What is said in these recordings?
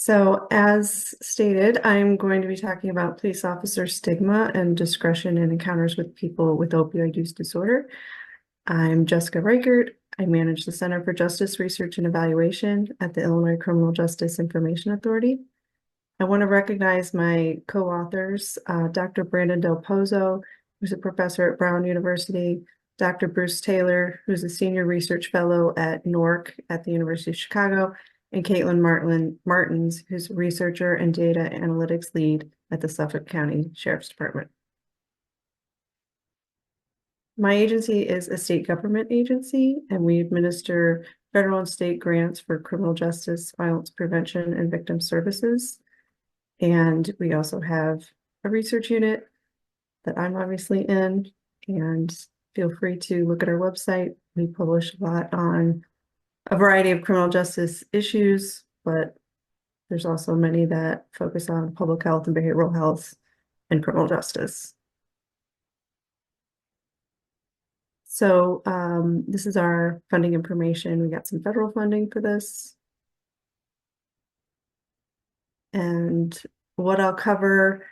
So as stated, I'm going to be talking about police officer stigma and discretion in encounters with people with opioid use disorder. I'm Jessica Reichert. I manage the Center for Justice Research and Evaluation at the Illinois Criminal Justice Information Authority. I want to recognize my co-authors, Dr. Brandon Del Pozo, who's a professor at Brown University, Dr. Bruce Taylor, who's a senior research fellow at NORC at the University of Chicago, and Caitlin Martins, who's a researcher and data analytics lead at the Suffolk County Sheriff's Department. My agency is a state government agency, and we administer federal and state grants for criminal justice, violence prevention, and victim services. And we also have a research unit that I'm obviously in, and feel free to look at our website. We publish a lot on a variety of criminal justice issues, but there's also many that focus on public health and behavioral health and criminal justice. So this is our funding information. We got some federal funding for this. And what I'll cover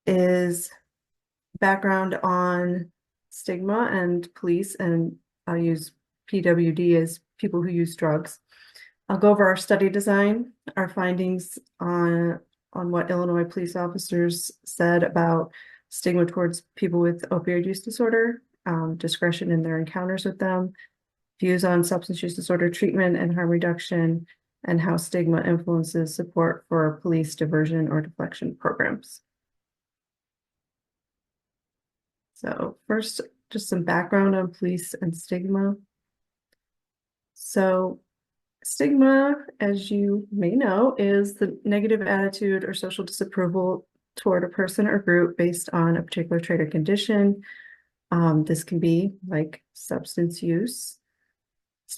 is background on stigma and police, and I'll use PWD as people who use drugs. I'll go over our study design, our findings on what Illinois police officers said about stigma towards people with opioid use disorder, discretion in their encounters with them, views on substance use disorder treatment and harm reduction, and how stigma influences support for police diversion or deflection programs. So first, just some background on police and stigma. So stigma, as you may know, is the negative attitude or social disapproval toward a person or group based on a particular trait or condition. This can be like substance use.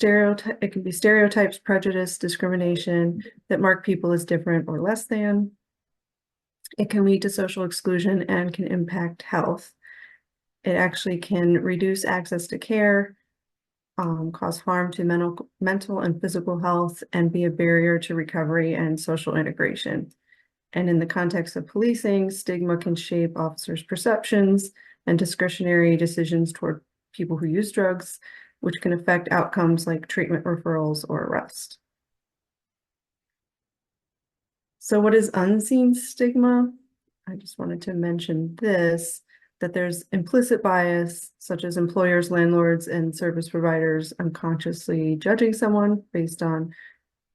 It can be stereotypes, prejudice, discrimination that mark people as different or less than. It can lead to social exclusion and can impact health. It actually can reduce access to care, cause harm to mental and physical health, and be a barrier to recovery and social integration. And in the context of policing, stigma can shape officers' perceptions and discretionary decisions toward people who use drugs, which can affect outcomes like treatment referrals or arrest. So what is unseen stigma? I just wanted to mention this, that there's implicit bias, such as employers, landlords, and service providers unconsciously judging someone based on,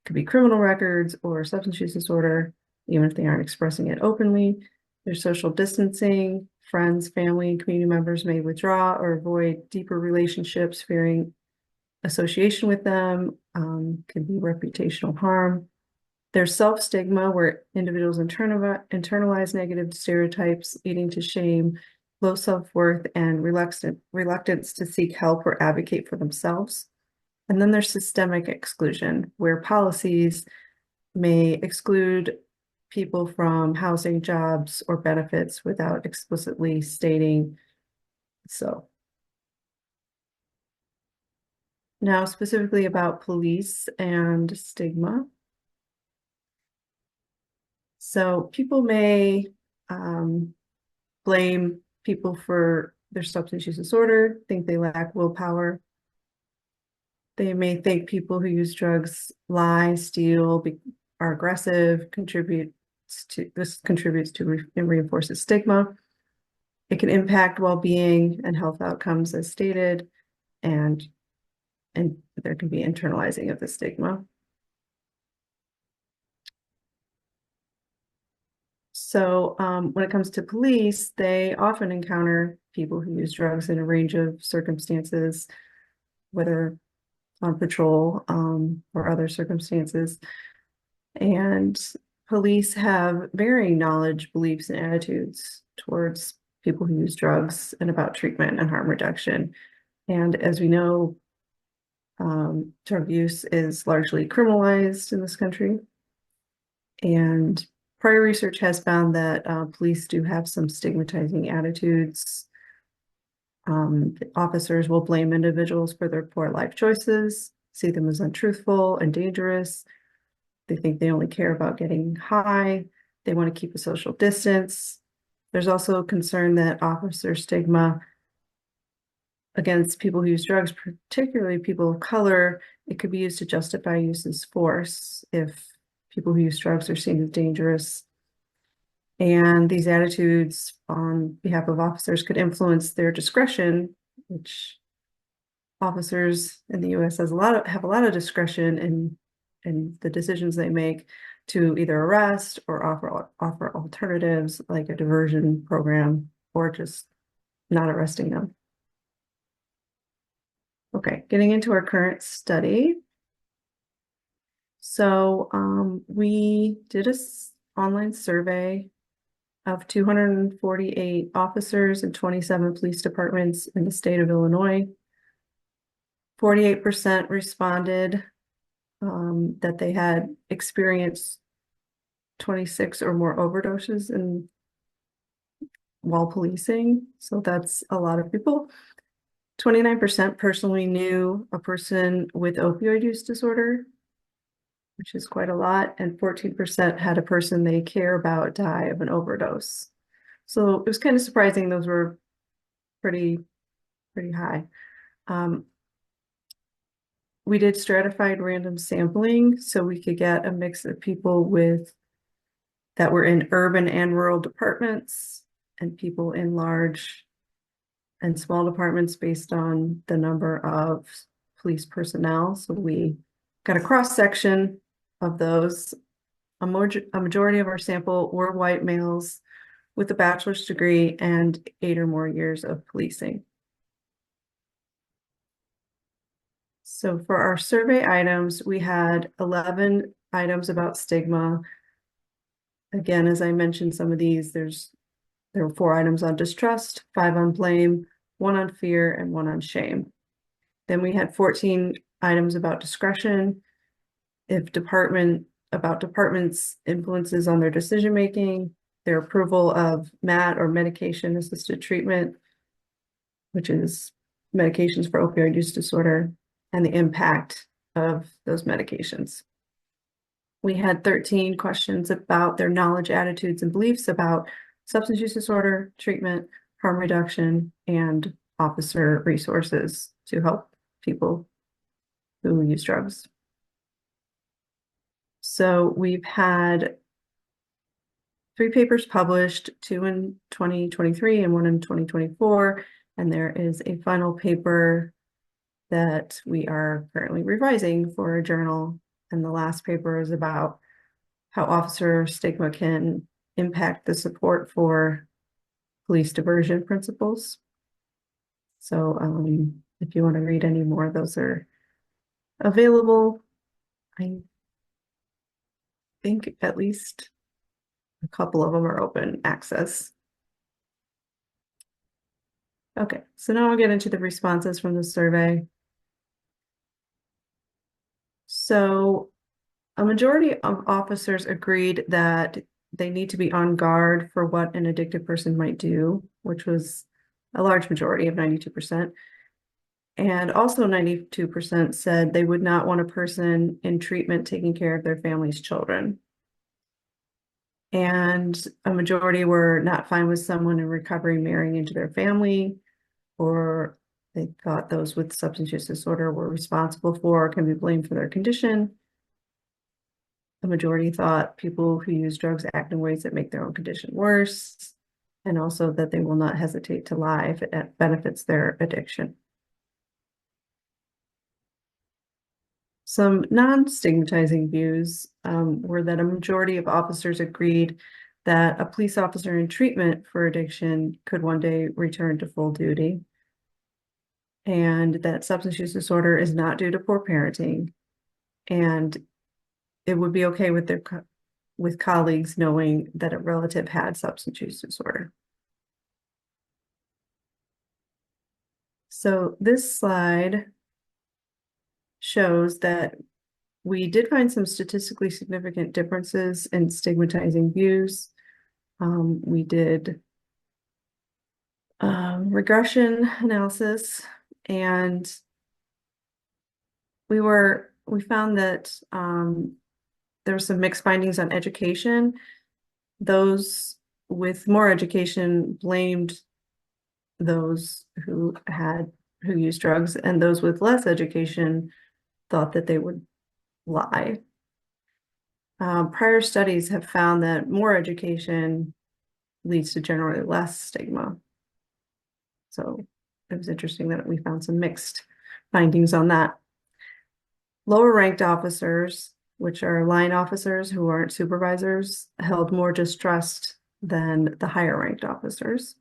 could be criminal records or substance use disorder, even if they aren't expressing it openly. There's social distancing. Friends, family, and community members may withdraw or avoid deeper relationships, fearing association with them. Could be reputational harm. There's self-stigma, where individuals internalize negative stereotypes, leading to shame, low self-worth, and reluctance to seek help or advocate for themselves. And then there's systemic exclusion, where policies may exclude people from housing, jobs, or benefits without explicitly stating so. Now, specifically about police and stigma. So people may blame people for their substance use disorder, think they lack willpower. They may think people who use drugs lie, steal, are aggressive, this contributes to and reinforces stigma. It can impact well-being and health outcomes as stated, and there can be internalizing of the stigma. So when it comes to police, they often encounter people who use drugs in a range of circumstances, whether on patrol or other circumstances. And police have varying knowledge, beliefs, and attitudes towards people who use drugs and about treatment and harm reduction. And as we know, drug use is largely criminalized in this country. And prior research has found that police do have some stigmatizing attitudes. Officers will blame individuals for their poor life choices, see them as untruthful and dangerous. They think they only care about getting high. They want to keep a social distance. There's also a concern that officer stigma against people who use drugs, particularly people of color, it could be used to justify use as force if people who use drugs are seen as dangerous. And these attitudes on behalf of officers could influence their discretion, which officers in the US have a lot of discretion in the decisions they make to either arrest or offer alternatives like a diversion program or just not arresting them. Okay, getting into our current study. So we did an online survey of 248 officers in 27 police departments in the state of Illinois. 48% responded that they had experienced 26 or more overdoses while policing. So that's a lot of people. 29% personally knew a person with opioid use disorder, which is quite a lot, and 14% had a person they care about die of an overdose. So it was kind of surprising those were pretty high. We did stratified random sampling so we could get a mix of people that were in urban and rural departments and people in large and small departments based on the number of police personnel. So we got a cross section of those. A majority of our sample were white males with a bachelor's degree and 8 or more years of policing. So for our survey items, we had 11 items about stigma. Again, as I mentioned, some of these, there were 4 items on distrust, 5 on blame, 1 on fear, and 1 on shame. Then we had 14 items about discretion, about departments' influences on their decision-making, their approval of MAT or medication-assisted treatment, which is medications for opioid use disorder, and the impact of those medications. We had 13 questions about their knowledge, attitudes, and beliefs about substance use disorder, treatment, harm reduction, and officer resources to help people who use drugs. So we've had 3 papers published, 2 in 2023 and 1 in 2024, and there is a final paper that we are currently revising for a journal. And the last paper is about how officer stigma can impact the support for police diversion principles. So if you want to read any more, those are available. I think at least a couple of them are open access. Okay, so now I'll get into the responses from the survey. So a majority of officers agreed that they need to be on guard for what an addicted person might do, which was a large majority of 92%. And also 92% said they would not want a person in treatment taking care of their family's children. And a majority were not fine with someone in recovery marrying into their family, or they thought those with substance use disorder were responsible for or can be blamed for their condition. The majority thought people who use drugs act in ways that make their own condition worse, and also that they will not hesitate to lie if it benefits their addiction. Some non-stigmatizing views were that a majority of officers agreed that a police officer in treatment for addiction could one day return to full duty, and that substance use disorder is not due to poor parenting, and it would be okay with colleagues knowing that a relative had substance use disorder. So this slide shows that we did find some statistically significant differences in stigmatizing views. We did regression analysis, and we found that there were some mixed findings on education. Those with more education blamed those who used drugs, and those with less education thought that they would lie. Prior studies have found that more education leads to generally less stigma. So it was interesting that we found some mixed findings on that. Lower ranked officers, which are line officers who aren't supervisors, held more distrust than the higher ranked officers.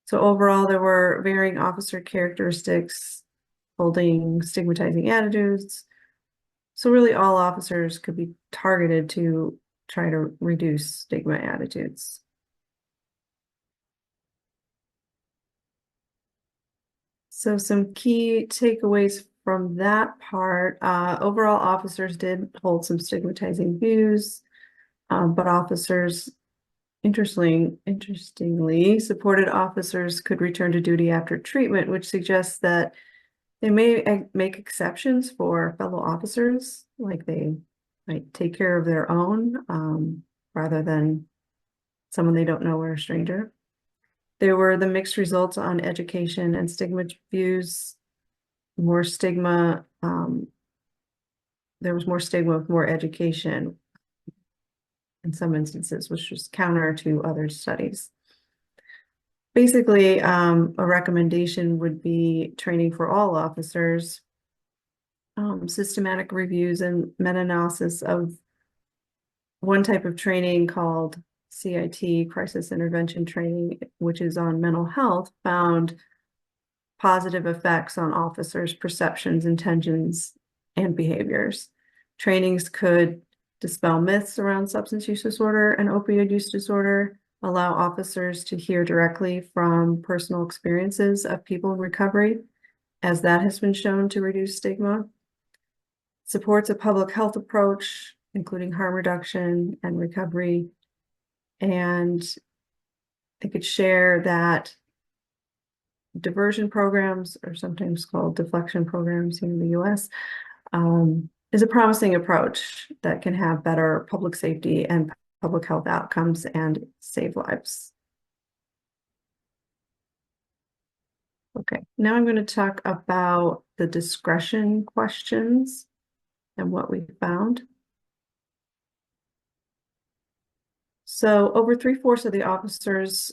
So overall, there were varying officer characteristics holding stigmatizing attitudes. So really all officers could be targeted to try to reduce stigma attitudes. So some key takeaways from that part, overall officers did hold some stigmatizing views, but officers, interestingly, supported officers could return to duty after treatment, which suggests that they may make exceptions for fellow officers, like they might take care of their own, rather than someone they don't know or a stranger. There were the mixed results on education and stigma views. More stigma, there was more stigma with more education in some instances, which was counter to other studies. Basically, a recommendation would be training for all officers, systematic reviews and meta-analysis of one type of training called CIT, crisis intervention training, which is on mental health, found positive effects on officers' perceptions, intentions, and behaviors. Trainings could dispel myths around substance use disorder and opioid use disorder, allow officers to hear directly from personal experiences of people in recovery, as that has been shown to reduce stigma. Supports a public health approach, including harm reduction and recovery. And they could share that diversion programs, or sometimes called deflection programs here in the US, is a promising approach that can have better public safety and public health outcomes and save lives. Okay, now I'm going to talk about the discretion questions and what we found. So over 3/4 of the officers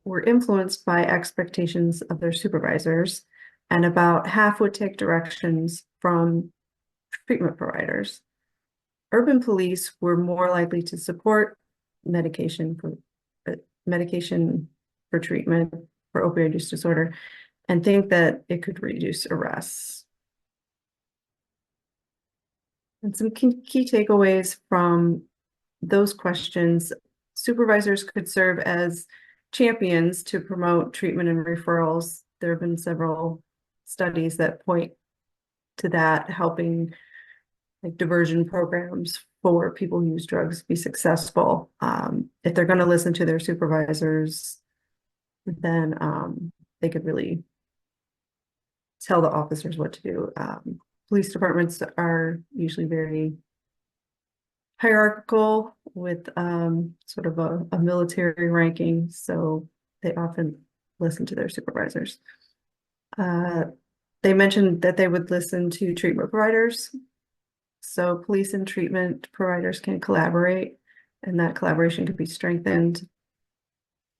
were influenced by expectations of their supervisors, and about half would take directions from treatment providers. Urban police were more likely to support medication for treatment for opioid use disorder and think that it could reduce arrests. And some key takeaways from those questions: supervisors could serve as champions to promote treatment and referrals. There have been several studies that point to that, helping like diversion programs for people who use drugs be successful. If they're going to listen to their supervisors, then they could really tell the officers what to do. Police departments are usually very hierarchical with sort of a military ranking, so they often listen to their supervisors. They mentioned that they would listen to treatment providers. So police and treatment providers can collaborate, and that collaboration could be strengthened.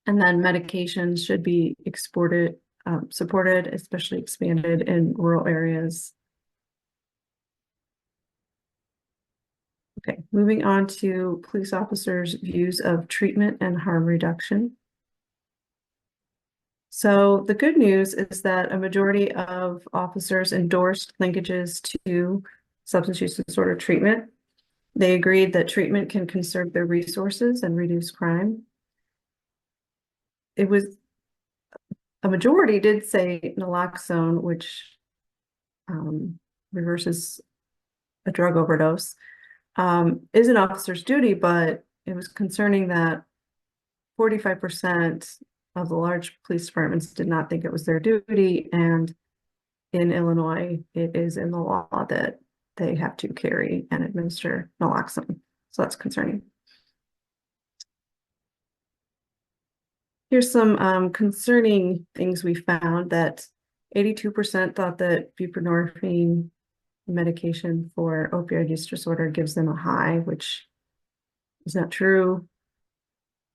And then medications should be supported, especially expanded in rural areas. Okay, moving on to police officers' views of treatment and harm reduction. So the good news is that a majority of officers endorsed linkages to substance use disorder treatment. They agreed that treatment can conserve their resources and reduce crime. It was a majority did say naloxone, which reverses a drug overdose, is an officer's duty, but it was concerning that 45% of the large police departments did not think it was their duty, and in Illinois, it is in the law that they have to carry and administer naloxone. So that's concerning. Here's some concerning things we found, that 82% thought that buprenorphine medication for opioid use disorder gives them a high, which is not true.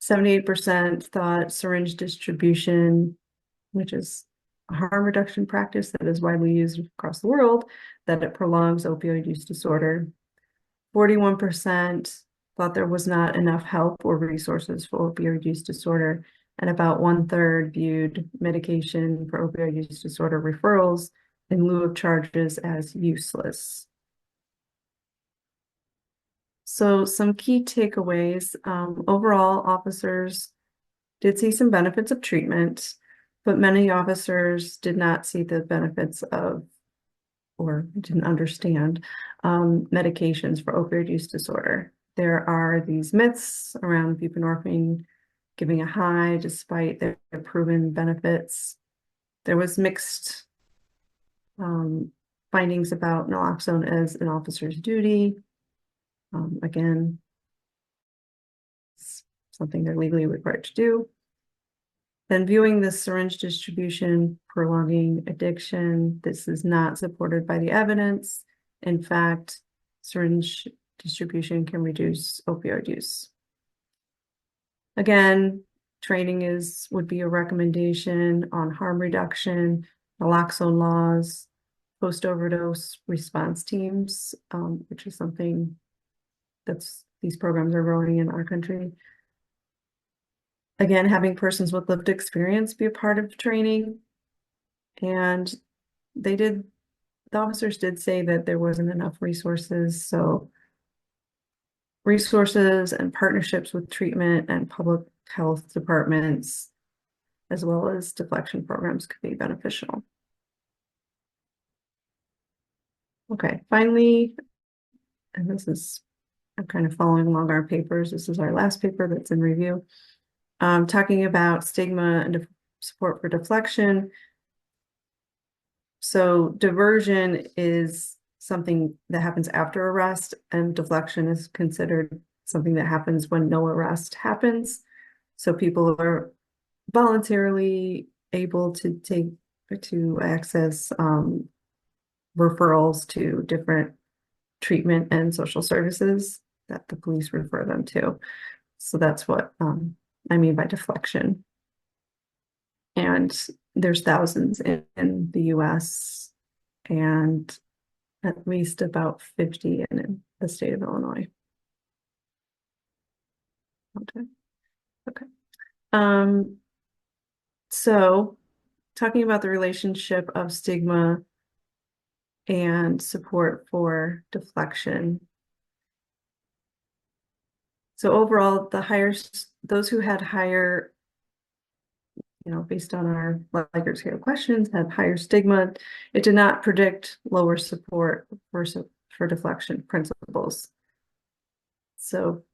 78% thought syringe distribution, which is a harm reduction practice that is widely used across the world, that it prolongs opioid use disorder. 41% thought there was not enough help or resources for opioid use disorder, and about 1/3 viewed medication for opioid use disorder referrals in lieu of charges as useless. So some key takeaways. Overall, officers did see some benefits of treatment, but many officers did not see the benefits of, or didn't understand, medications for opioid use disorder. There are these myths around buprenorphine giving a high despite their proven benefits. There was mixed findings about naloxone as an officer's duty. Again, it's something they're legally required to do. Then viewing the syringe distribution prolonging addiction, this is not supported by the evidence. In fact, syringe distribution can reduce opioid use. Again, training would be a recommendation on harm reduction, naloxone laws, post-overdose response teams, which is something these programs are growing in our country. Again, having persons with lived experience be a part of training. And the officers did say that there wasn't enough resources. So resources and partnerships with treatment and public health departments, as well as deflection programs, could be beneficial. Okay, finally, and I'm kind of following along our papers. This is our last paper that's in review. Talking about stigma and support for deflection. So diversion is something that happens after arrest, and deflection is considered something that happens when no arrest happens. So people are voluntarily able to access referrals to different treatment and social services that the police refer them to. So that's what I mean by deflection. And there's thousands in the US and at least about 50 in the state of Illinois. Okay. So talking about the relationship of stigma and support for deflection. So overall, those who had higher, based on our Likert scale questions, had higher stigma, it did not predict lower support for deflection principles. So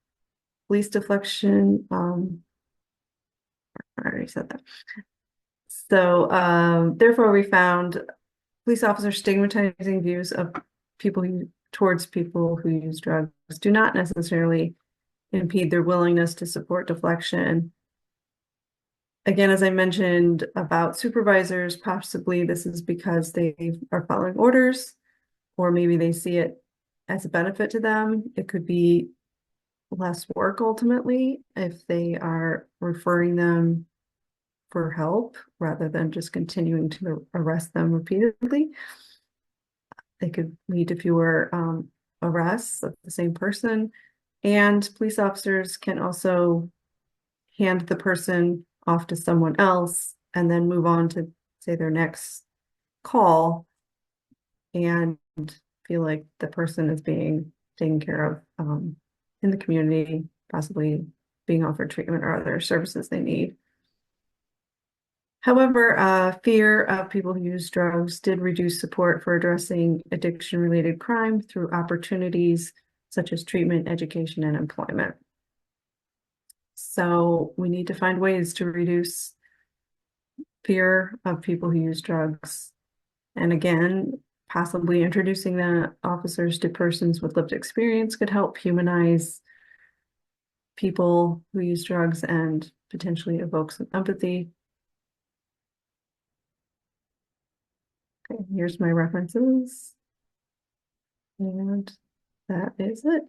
police deflection, I already said that. So therefore we found police officers stigmatizing views of towards people who use drugs do not necessarily impede their willingness to support deflection. Again, as I mentioned about supervisors, possibly this is because they are following orders, or maybe they see it as a benefit to them. It could be less work ultimately if they are referring them for help rather than just continuing to arrest them repeatedly. They could lead to fewer arrests of the same person. And police officers can also hand the person off to someone else and then move on to, say, their next call and feel like the person is being taken care of in the community, possibly being offered treatment or other services they need. However, fear of people who use drugs did reduce support for addressing addiction-related crime through opportunities such as treatment, education, and employment. So we need to find ways to reduce fear of people who use drugs. And again, possibly introducing that officers to persons with lived experience could help humanize people who use drugs and potentially evoke some empathy. Okay, here's my references. And that is it.